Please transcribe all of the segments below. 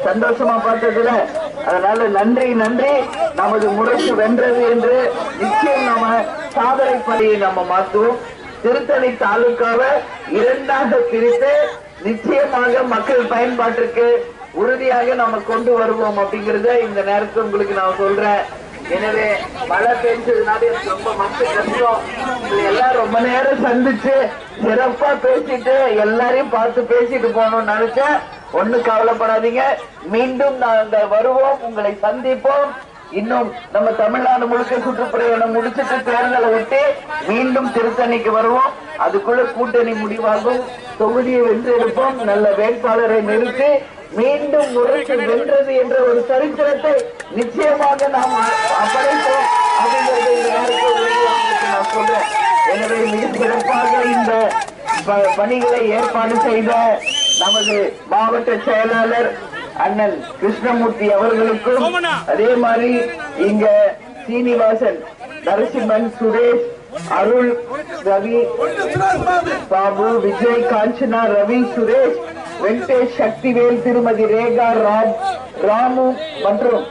சந்தோஷமா பார்த்ததுல அதனால நன்றி நன்றி. நமது முரசு வென்றது என்று நிச்சயம் நம்ம சாதனை பணியை நம்ம மாற்றுவோம். திருத்தணி தாலுகாவை 2ஆக பிரித்து நிச்சயமாக மக்கள் பயன்பாட்டிற்கு உறுதியாக நம்ம கொண்டு வருவோம் அப்படிங்கறத இந்த நேரத்தில் உங்களுக்கு நான் சொல்றேன். எனவே மழை பெஞ்சதுனால எனக்கு ரொம்ப மனசு கஷ்டம். எல்லாரும் ரொம்ப நேரம் சந்திச்சு சிறப்பா பேசிட்டு எல்லாரையும் பார்த்து பேசிட்டு போகணும்னு நினைச்சேன். ஒண்ணு கவலைப்படாதீங்க, மீண்டும் நாங்கள் வருவோம், உங்களை சந்திப்போம். இன்னும் நம்ம தமிழ்நாடு முழுக்க சுற்றுப்பயணம் முடிச்சுட்டு தேர்தலை விட்டு மீண்டும் திருத்தணிக்கு வருவோம். அதுக்குள்ள கூட்டணி முடிவாகும், தொகுதியை வென்றெடுப்போம், நல்ல வேட்பாளரை நிறுத்தி மீண்டும் முரசு வென்றது என்ற ஒரு சரித்திரத்தை நிச்சயமாக நாம் படைப்போம் அப்படிங்கிறது இந்த நேரத்தில் நான் சொல்றேன். எனவே மிக சிறப்பாக இந்த பணிகளை ஏற்பாடு செய்த நமது மாவட்ட செயலாளர் அண்ணன் கிருஷ்ணமூர்த்தி அவர்களுக்கும், அதே மாதிரி இங்க சீனிவாசன், நரசிம்மன், சுரேஷ், அருள், ரவி, பாபு, விஜய், காஞ்சனா, ரவி, சுரேஷ், வெங்கடேஷ், சக்திவேல், திருமதி ரேகா, ராமு மற்றும்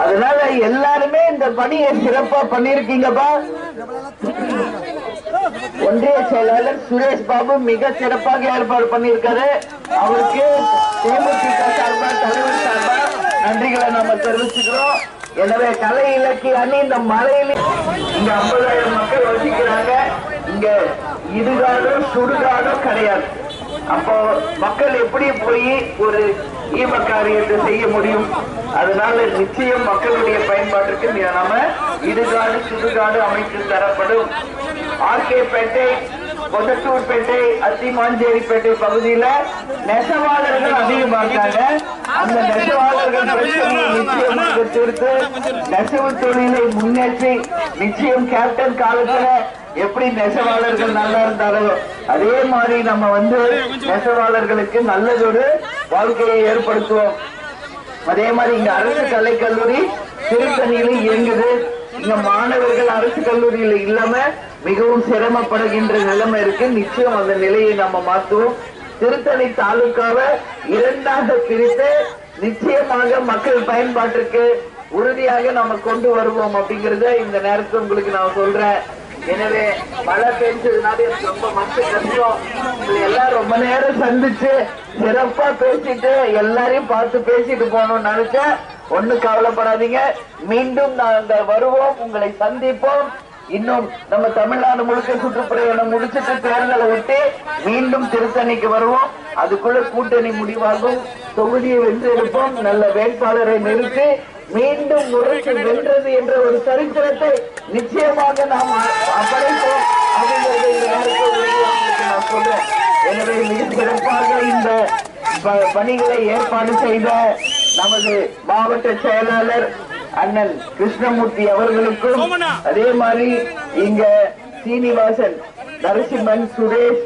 அதனால எல்லாருமே இந்த பணியை சிறப்பா பண்ணிருக்கீங்கப்பா. ஒன்றிய செயலாளர் சுரேஷ் பாபு மிக சிறப்பாக ஏற்பாடு பண்ணியிருக்காரு. அவருக்கு தேமுதிக சார்பா, தலைவர் சார்பா நன்றிகளை நாம தெரிவிச்சுக்கிறோம். எனவே கலை இலக்கிய அணி இந்த மலையில இங்க 50,000 மக்கள் வசிக்கிறாங்க. இங்க இடுகாடும் சுடுகாடும் கிடையாது. அப்போ மக்கள் எப்படி போய் ஒரு ஈம காரியத்தை செய்ய முடியும்? அதனால நிச்சயம் மக்களுடைய பயன்பாட்டிற்கு நாம இடுகாடு சுடுகாடு அமைத்து தரப்படும். ஆர்கேபேட்டை, பொதட்டூர்பேட்டை, அத்திமாஞ்சேரிப்பேட்டை பகுதியில நெசவாளர்கள் அதிகமா இருக்காங்க. அந்த நெசவாளர்கள் பிரச்சனையை நிச்சயமாக பிரச்சனைகளை தீர்த்து நெசவு தொழிலை முன்னேற்றி நிச்சயம் கேப்டன் காலத்துல எப்படி நெசவாளர்கள் நல்லா இருந்தாரோ அதே மாதிரி நம்ம நெசவாளர்களுக்கு நல்லதொரு வாழ்க்கையை ஏற்படுத்துவோம். அதே மாதிரி இங்க அரசு கலைக்கல்லூரி திருத்தணியில இயங்குது. இங்க மாணவர்கள் அரசு கல்லூரியில இல்லாம மிகவும் சிரமப்படுகின்ற நிலைமை இருக்கு. நிச்சயம் அந்த நிலையை நம்ம மாற்றுவோம். திருத்தணி தாலுகாவை 2ஆக பிரித்து நிச்சயமாக மக்கள் பயன்பாட்டிற்கு உறுதியாக நம்ம கொண்டு வருவோம் அப்படிங்கறத இந்த நேரத்தில் உங்களுக்கு நான் சொல்றேன். எனவே மழை பெஞ்சதுனால எனக்கு ரொம்ப மனசு கஷ்டம். எல்லாம் ரொம்ப நேரம் சந்திச்சு சிறப்பா பேசிட்டு எல்லாரையும் பார்த்து பேசிட்டு போகணும்னு நினைச்சேன். ஒண்ணும் கவலைப்படாதீங்க, மீண்டும் நாங்க வருவோம், உங்களை சந்திப்போம். இன்னும் நம்ம தமிழ்நாடு முழுக்க சுற்றுப்பயணம் முடிச்சிட்டு தேர்தலை விட்டு மீண்டும் திருத்தணிக்கு வருவோம். அதுக்குள்ள கூட்டணி முடிவாகும், தொகுதியை வென்றெடுப்போம், நல்ல வேட்பாளரை நிறுத்தி மீண்டும் முறைக்கு வென்றது என்ற ஒரு சரித்திரத்தை நிச்சயமாக நாம் படைப்போம் அப்படிங்கிறது நான் சொல்றேன். எனவே மிக சிறப்பாக இந்த பணிகளை ஏற்பாடு செய்த நமது மாவட்ட செயலாளர் அண்ணன் கிருஷ்ணமூர்த்தி அவர்களுக்கும், அதே மாதிரி இங்க சீனிவாசன், நரசிம்மன், சுரேஷ்,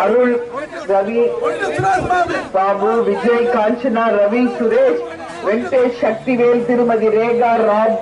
அருள், ரவி, பாபு, விஜய், காஞ்சனா, ரவி, சுரேஷ், வெங்கடேஷ், சக்திவேல், திருமதி ரேகா, ராம்